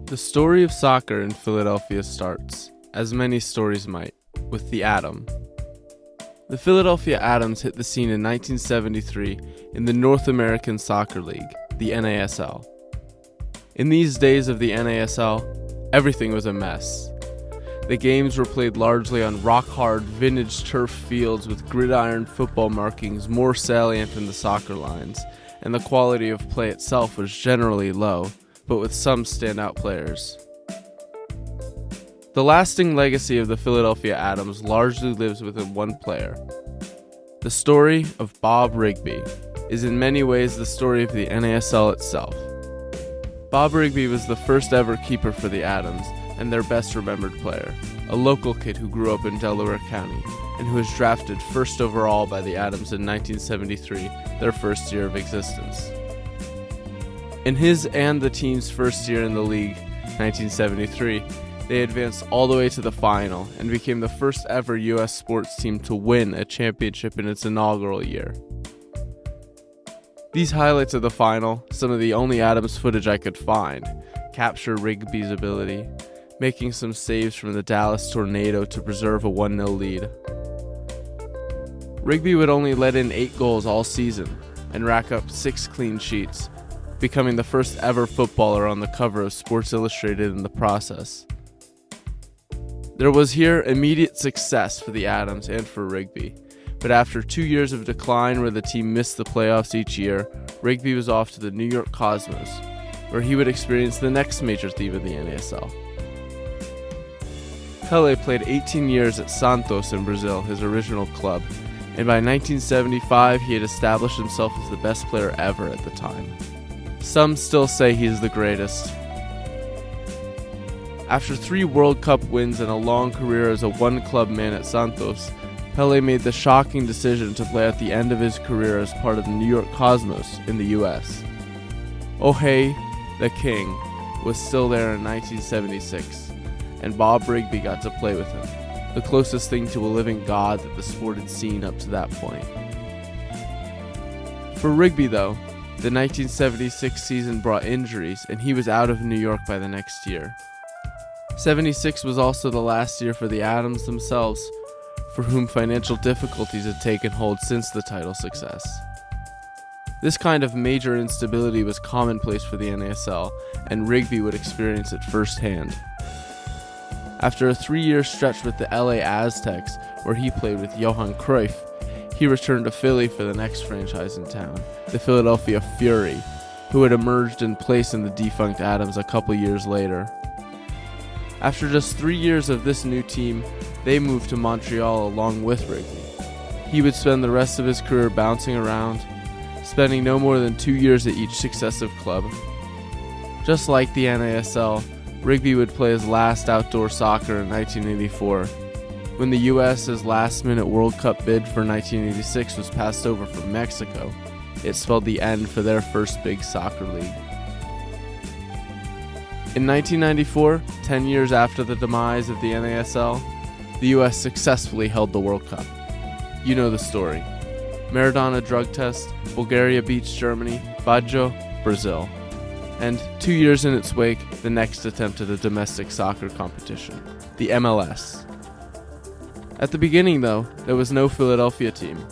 The story of soccer in Philadelphia starts, as many stories might, with the Atom. The Philadelphia Atoms hit the scene in 1973 in the North American Soccer League, the NASL. In these days of the NASL, everything was a mess. The games were played largely on rock-hard, vintage turf fields with gridiron football markings more salient than the soccer lines, and the quality of play itself was generally low, but with some standout players. The lasting legacy of the Philadelphia Atoms largely lives within one player. The story of Bob Rigby is in many ways the story of the NASL itself. Bob Rigby was the first ever keeper for the Atoms and their best remembered player, a local kid who grew up in Delaware County and who was drafted first overall by the Atoms in 1973, their first year of existence. In his and the team's first year in the league, 1973, they advanced all the way to the final and became the first ever U.S. sports team to win a championship in its inaugural year. These highlights of the final, some of the only Atoms footage I could find, capture Rigby's ability, making some saves from the Dallas Tornado to preserve a 1-0 lead. Rigby would only let in 8 goals all season and rack up 6 clean sheets, becoming the first ever footballer on the cover of Sports Illustrated in the process. There was here immediate success for the Atoms and for Rigby, but after 2 years of decline where the team missed the playoffs each year, Rigby was off to the New York Cosmos, where he would experience the next major theme of the NASL. Pelé played 18 years at Santos in Brazil, his original club, and by 1975 he had established himself as the best player ever at the time. Some still say he is the greatest. After 3 World Cup wins and a long career as a one-club man at Santos, Pelé made the shocking decision to play at the end of his career as part of the New York Cosmos in the U.S. Ohé, the King, was still there in 1976, and Bob Rigby got to play with him, the closest thing to a living god that the sport had seen up to that point. For Rigby, though, the 1976 season brought injuries, and he was out of New York by the next year. 76 was also the last year for the Atoms themselves, for whom financial difficulties had taken hold since the title success. This kind of major instability was commonplace for the NASL, and Rigby would experience it firsthand. After a 3-year stretch with the LA Aztecs, where he played with Johan Cruyff, he returned to Philly for the next franchise in town, the Philadelphia Fury, who had emerged in place in the defunct Atoms a couple years later. After just 3 years of this new team, they moved to Montreal along with Rigby. He would spend the rest of his career bouncing around, spending no more than 2 years at each successive club. Just like the NASL, Rigby would play his last outdoor soccer in 1984, when the U.S.'s last-minute World Cup bid for 1986 was passed over from Mexico. It spelled the end for their first big soccer league. In 1994, 10 years after the demise of the NASL, the U.S. successfully held the World Cup. You know the story. Maradona drug test, Bulgaria beats Germany, Baggio, Brazil. And 2 years in its wake, the next attempt at a domestic soccer competition, the MLS. At the beginning, though, there was no Philadelphia team.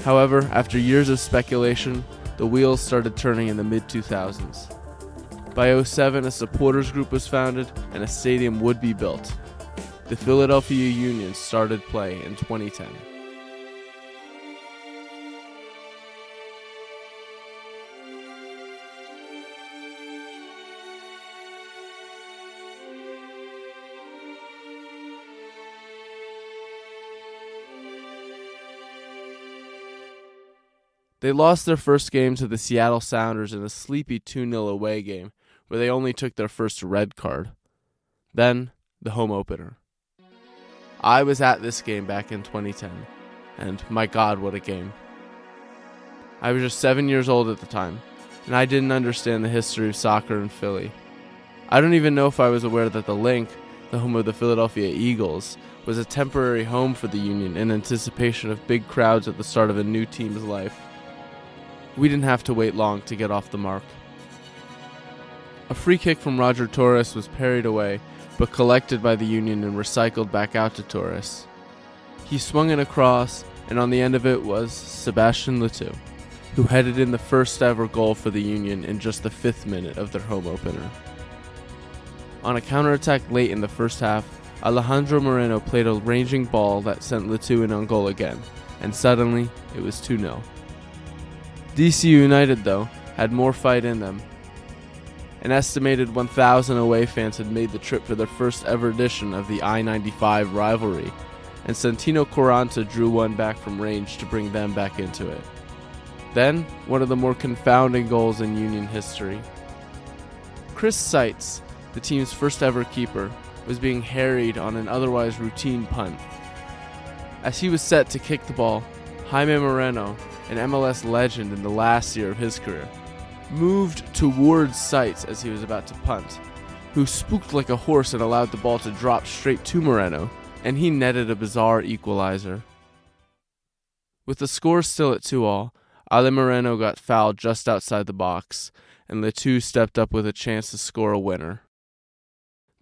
However, after years of speculation, the wheels started turning in the mid-2000s. By 2007, a supporters group was founded and a stadium would be built. The Philadelphia Union started play in 2010. They lost their first game to the Seattle Sounders in a sleepy 2-0 away game, where they only took their first red card. Then, the home opener. I was at this game back in 2010, and my God, what a game. I was just 7 years old at the time, and I didn't understand the history of soccer in Philly. I don't even know if I was aware that the Link, the home of the Philadelphia Eagles, was a temporary home for the Union in anticipation of big crowds at the start of a new team's life. We didn't have to wait long to get off the mark. A free kick from Roger Torres was parried away, but collected by the Union and recycled back out to Torres. He swung it across, and on the end of it was Sebastian Letou, who headed in the first ever goal for the Union in just the 5th minute of their home opener. On a counterattack late in the first half, Alejandro Moreno played a ranging ball that sent Letou in on goal again, and suddenly it was 2-0. DC United, though, had more fight in them. An estimated 1,000 away fans had made the trip for their first ever edition of the I-95 rivalry, and Santino Quaranta drew one back from range to bring them back into it. Then, one of the more confounding goals in Union history. Chris Seitz, the team's first ever keeper, was being harried on an otherwise routine punt. As he was set to kick the ball, Jaime Moreno, an MLS legend in the last year of his career, moved towards Seitz as he was about to punt, who spooked like a horse and allowed the ball to drop straight to Moreno, and he netted a bizarre equalizer. With the score still at 2-2, Ale Moreno got fouled just outside the box, and Letou stepped up with a chance to score a winner.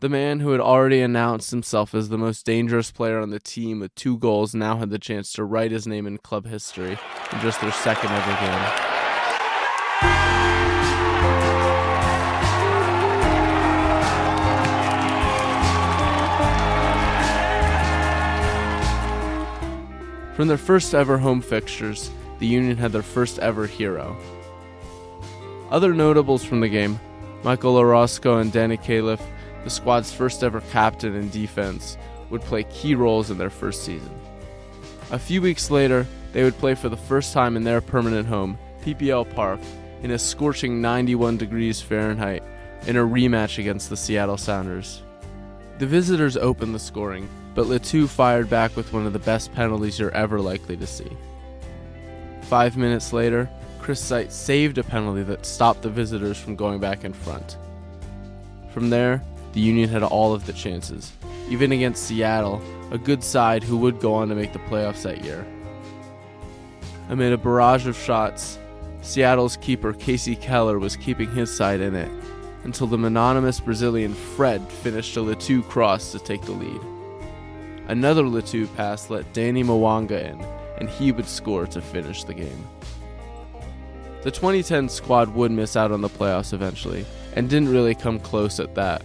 The man who had already announced himself as the most dangerous player on the team with 2 goals now had the chance to write his name in club history in just their second ever game. From their first ever home fixtures, the Union had their first ever hero. Other notables from the game, Michael Orozco and Danny Califf, the squad's first ever captain and defense, would play key roles in their first season. A few weeks later, they would play for the first time in their permanent home, PPL Park, in a scorching 91 degrees Fahrenheit, in a rematch against the Seattle Sounders. The visitors opened the scoring, but Letou fired back with one of the best penalties you're ever likely to see. 5 minutes later, Chris Seitz saved a penalty that stopped the visitors from going back in front. From there, the Union had all of the chances, even against Seattle, a good side who would go on to make the playoffs that year. Amid a barrage of shots, Seattle's keeper Casey Keller was keeping his side in it, until the mononymous Brazilian Fred finished a Letou cross to take the lead. Another Letou pass let Danny Mwanga in, and he would score to finish the game. The 2010 squad would miss out on the playoffs eventually, and didn't really come close at that.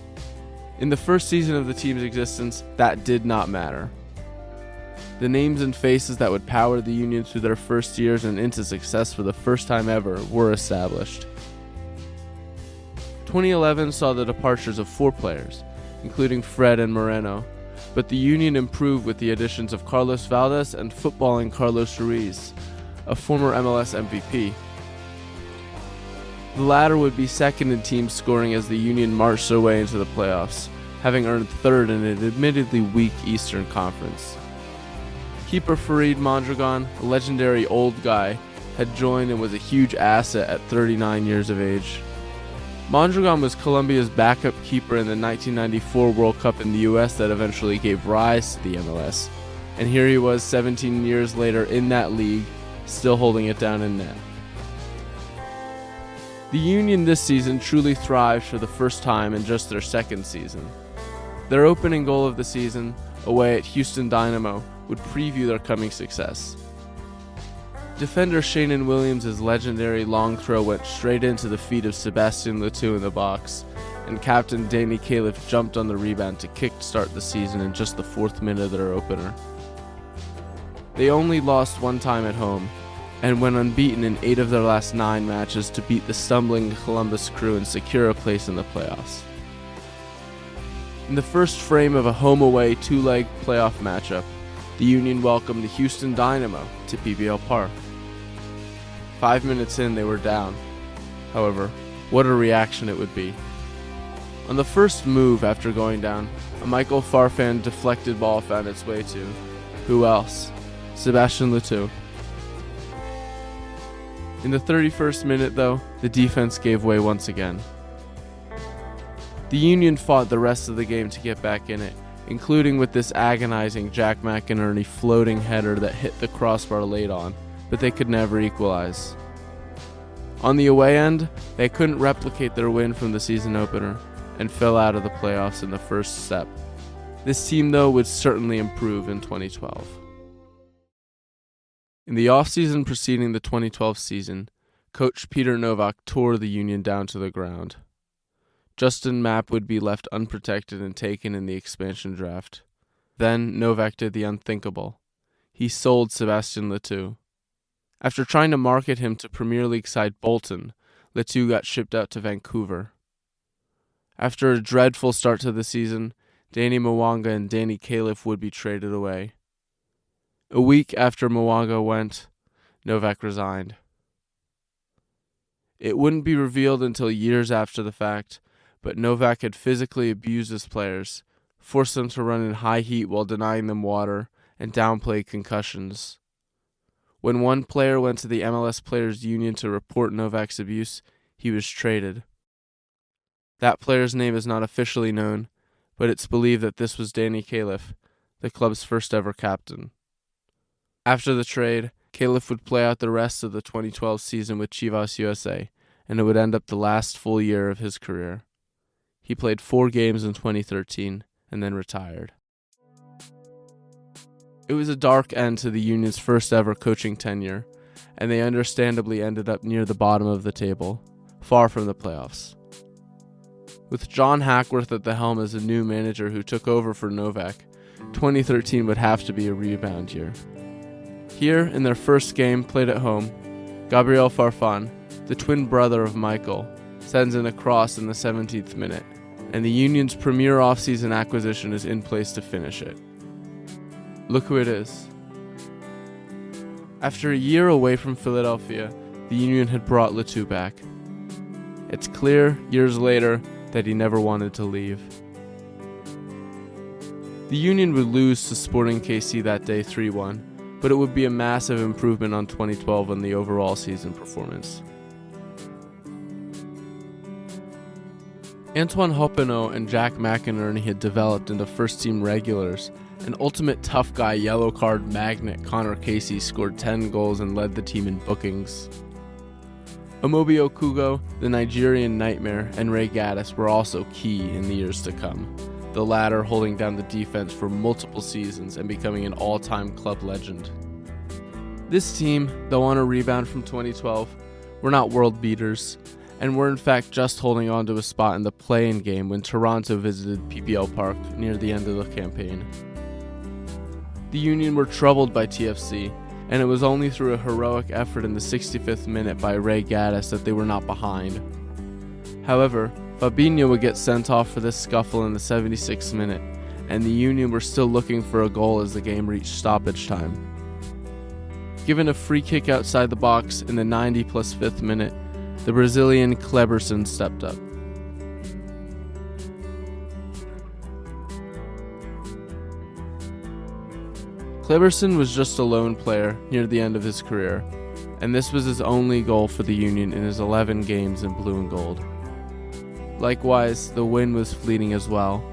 In the first season of the team's existence, that did not matter. The names and faces that would power the Union through their first years and into success for the first time ever were established. 2011 saw the departures of 4 players, including Fred and Moreno, but the Union improved with the additions of Carlos Valdez and footballing Carlos Ruiz, a former MLS MVP. The latter would be second in team scoring as the Union marched their way into the playoffs, having earned third in an admittedly weak Eastern Conference. Keeper Farid Mondragon, a legendary old guy, had joined and was a huge asset at 39 years of age. Mondragon was Colombia's backup keeper in the 1994 World Cup in the US that eventually gave rise to the MLS, and here he was 17 years later in that league, still holding it down in net. The Union this season truly thrived for the first time in just their second season. Their opening goal of the season, away at Houston Dynamo, would preview their coming success. Defender Shannon Williams' legendary long throw went straight into the feet of Sebastian Letou in the box, and captain Danny Califf jumped on the rebound to kick-start the season in just the 4th minute of their opener. They only lost 1 time at home, and went unbeaten in 8 of their last 9 matches to beat the stumbling Columbus Crew and secure a place in the playoffs. In the first frame of a home-away 2-leg playoff matchup, the Union welcomed the Houston Dynamo to PPL Park. 5 minutes in, they were down. However, what a reaction it would be. On the first move after going down, a Michael Farfan deflected ball found its way to, who else? Sebastian Letou. In the 31st minute, though, the defense gave way once again. The Union fought the rest of the game to get back in it, including with this agonizing Jack McInerney floating header that hit the crossbar late on, but they could never equalize. On the away end, they couldn't replicate their win from the season opener and fell out of the playoffs in the first step. This team, though, would certainly improve in 2012. In the offseason preceding the 2012 season, coach Peter Nowak tore the Union down to the ground. Justin Mapp would be left unprotected and taken in the expansion draft. Then Nowak did the unthinkable. He sold Sébastien Letou. After trying to market him to Premier League side Bolton, Letou got shipped out to Vancouver. After a dreadful start to the season, Danny Mwanga and Danny Califf would be traded away. A week after Mwanga went, Nowak resigned. It wouldn't be revealed until years after the fact, but Nowak had physically abused his players, forced them to run in high heat while denying them water, and downplay concussions. When one player went to the MLS Players Union to report Nowak's abuse, he was traded. That player's name is not officially known, but it's believed that this was Danny Califf, the club's first ever captain. After the trade, Califf would play out the rest of the 2012 season with Chivas USA, and it would end up the last full year of his career. He played 4 games in 2013 and then retired. It was a dark end to the Union's first ever coaching tenure, and they understandably ended up near the bottom of the table, far from the playoffs. With John Hackworth at the helm as a new manager who took over for Nowak, 2013 would have to be a rebound year. Here, in their first game played at home, Gabriel Farfan, the twin brother of Michael, sends in a cross in the 17th minute, and the Union's premier offseason acquisition is in place to finish it. Look who it is. After a year away from Philadelphia, the Union had brought Letou back. It's clear, years later, that he never wanted to leave. The Union would lose to Sporting KC that day 3-1, but it would be a massive improvement on 2012 on the overall season performance. Antoine Hoppeneau and Jack McInerney had developed into first-team regulars, and ultimate tough guy yellow card magnet Connor Casey scored 10 goals and led the team in bookings. Amobi Okugo, the Nigerian Nightmare, and Ray Gaddis were also key in the years to come, the latter holding down the defense for multiple seasons and becoming an all-time club legend. This team, though on a rebound from 2012, were not world beaters, and were in fact just holding on to a spot in the play-in game when Toronto visited PPL Park near the end of the campaign. The Union were troubled by TFC, and it was only through a heroic effort in the 65th minute by Ray Gaddis that they were not behind. However, Fabinho would get sent off for this scuffle in the 76th minute, and the Union were still looking for a goal as the game reached stoppage time. Given a free kick outside the box in the 90+5th minute, the Brazilian Kleberson stepped up. Kleberson was just a lone player near the end of his career, and this was his only goal for the Union in his 11 games in blue and gold. Likewise, the win was fleeting as well.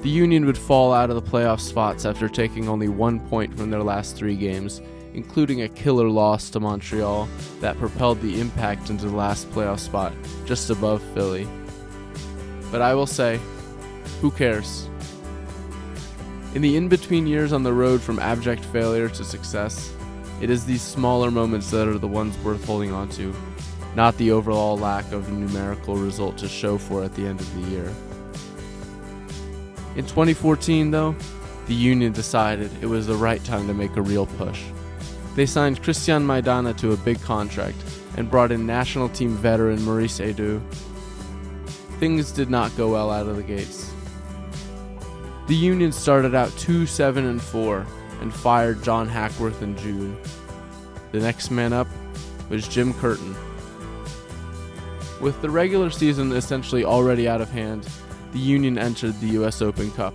The Union would fall out of the playoff spots after taking only 1 point from their last 3 games, including a killer loss to Montreal that propelled the Impact into the last playoff spot, just above Philly. But I will say, who cares? In the in-between years on the road from abject failure to success, it is these smaller moments that are the ones worth holding on to, not the overall lack of a numerical result to show for at the end of the year. In 2014, though, the Union decided it was the right time to make a real push. They signed Christian Maidana to a big contract and brought in national team veteran Maurice Edu. Things did not go well out of the gates. The Union started out 2-7-4 and fired John Hackworth in June. The next man up was Jim Curtin. With the regular season essentially already out of hand, the Union entered the US Open Cup.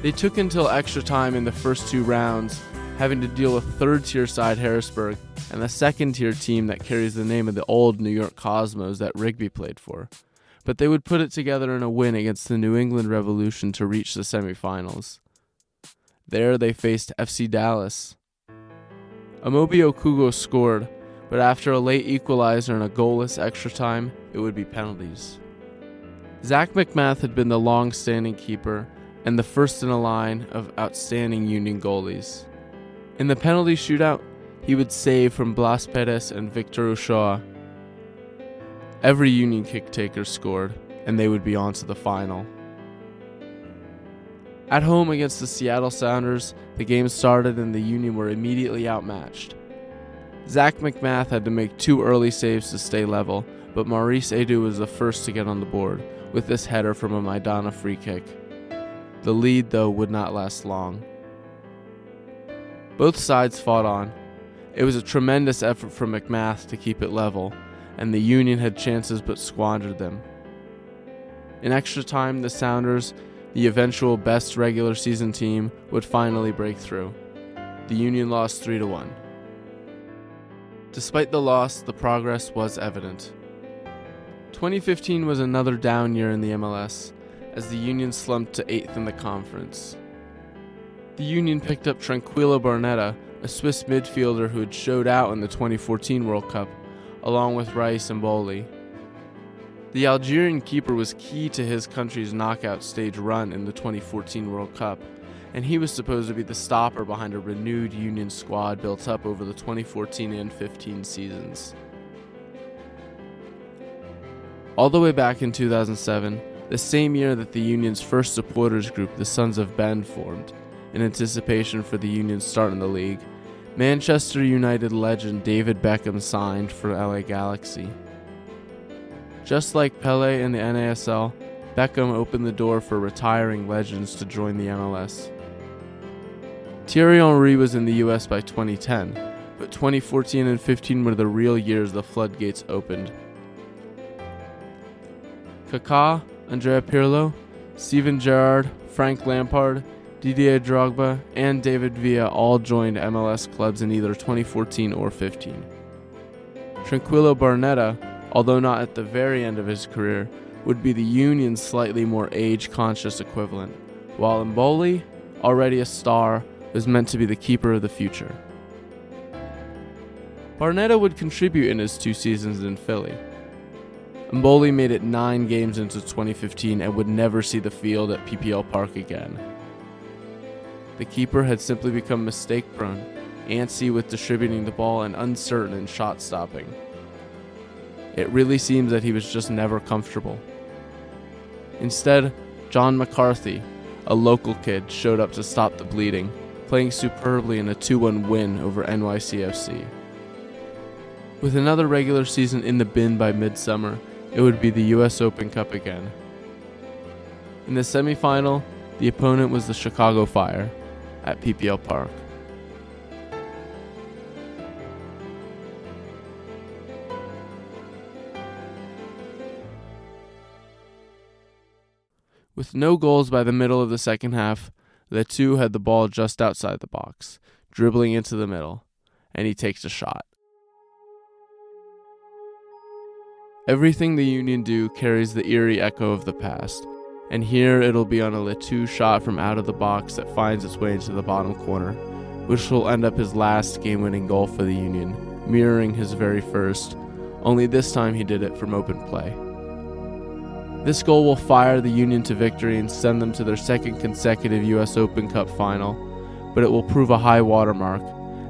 They took until extra time in the first 2 rounds, having to deal with third-tier side Harrisburg and the second-tier team that carries the name of the old New York Cosmos that Rigby played for. But they would put it together in a win against the New England Revolution to reach the semifinals. There they faced FC Dallas. Amobi Okugo scored, but after a late equalizer and a goalless extra time, it would be penalties. Zach MacMath had been the long-standing keeper and the first in a line of outstanding Union goalies. In the penalty shootout, he would save from Blas Perez and Victor Ochoa. Every Union kick taker scored, and they would be on to the final. At home against the Seattle Sounders, the game started and the Union were immediately outmatched. Zach MacMath had to make 2 early saves to stay level, but Maurice Edu was the first to get on the board with this header from a Maidana free kick. The lead, though, would not last long. Both sides fought on. It was a tremendous effort from MacMath to keep it level, and the Union had chances but squandered them. In extra time, the Sounders, the eventual best regular season team, would finally break through. The Union lost 3-1. Despite the loss, the progress was evident. 2015 was another down year in the MLS, as the Union slumped to 8th in the conference. The Union picked up Tranquillo Barnetta, a Swiss midfielder who had showed out in the 2014 World Cup, along with Raïs Mboli. The Algerian keeper was key to his country's knockout stage run in the 2014 World Cup, and he was supposed to be the stopper behind a renewed Union squad built up over the 2014 and 15 seasons. All the way back in 2007, the same year that the Union's first supporters group, the Sons of Ben, formed, in anticipation for the Union's start in the league, Manchester United legend David Beckham signed for LA Galaxy. Just like Pelé in the NASL, Beckham opened the door for retiring legends to join the MLS. Thierry Henry was in the US by 2010, but 2014 and 15 were the real years the floodgates opened. Kaká, Andrea Pirlo, Steven Gerrard, Frank Lampard, Didier Drogba, and David Villa all joined MLS clubs in either 2014 or 15. Tranquillo Barnetta, although not at the very end of his career, would be the Union's slightly more age-conscious equivalent, while Mboli, already a star, was meant to be the keeper of the future. Barnetta would contribute in his 2 seasons in Philly. Mboli made it 9 games into 2015 and would never see the field at PPL Park again. The keeper had simply become mistake-prone, antsy with distributing the ball and uncertain in shot stopping. It really seems that he was just never comfortable. Instead, John McCarthy, a local kid, showed up to stop the bleeding, playing superbly in a 2-1 win over NYCFC. With another regular season in the bin by midsummer, it would be the US Open Cup again. In the semifinal, the opponent was the Chicago Fire at PPL Park. With no goals by the middle of the second half, Letou had the ball just outside the box, dribbling into the middle, and he takes a shot. Everything the Union do carries the eerie echo of the past, and here it'll be on a Letou shot from out of the box that finds its way into the bottom corner, which will end up his last game-winning goal for the Union, mirroring his very first, only this time he did it from open play. This goal will fire the Union to victory and send them to their second consecutive US Open Cup final, but it will prove a high watermark,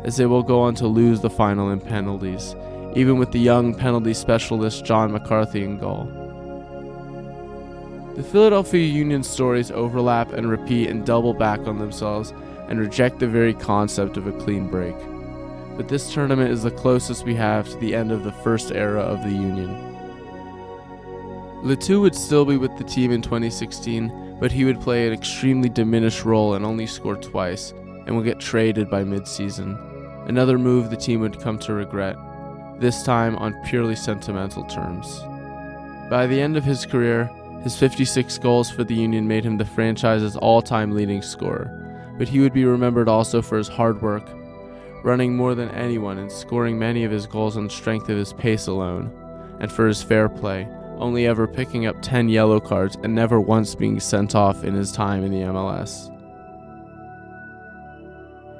as they will go on to lose the final in penalties, even with the young penalty specialist John McCarthy in goal. The Philadelphia Union stories overlap and repeat and double back on themselves and reject the very concept of a clean break. But this tournament is the closest we have to the end of the first era of the Union. Letou would still be with the team in 2016, but he would play an extremely diminished role and only score twice, and would get traded by mid-season. Another move the team would come to regret, this time on purely sentimental terms. By the end of his career, his 56 goals for the Union made him the franchise's all-time leading scorer, but he would be remembered also for his hard work, running more than anyone and scoring many of his goals on the strength of his pace alone, and for his fair play, only ever picking up 10 yellow cards and never once being sent off in his time in the MLS.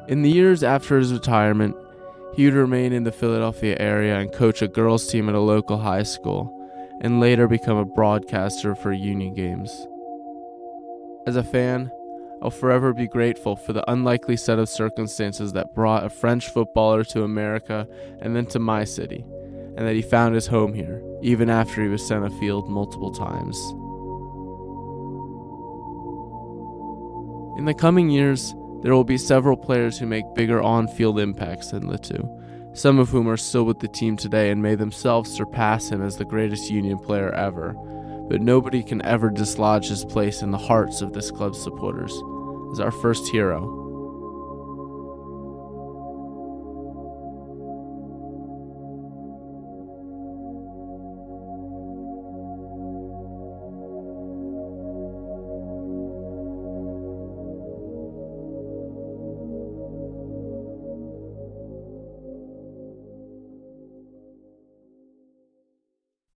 In the years after his retirement, He would remain in the Philadelphia area and coach a girls' team at a local high school, and later become a broadcaster for Union games. As a fan, I'll forever be grateful for the unlikely set of circumstances that brought a French footballer to America and then to my city, and that he found his home here, even after he was sent afield multiple times. In the coming years, there will be several players who make bigger on-field impacts than Litu, some of whom are still with the team today and may themselves surpass him as the greatest Union player ever, but nobody can ever dislodge his place in the hearts of this club's supporters as our first hero,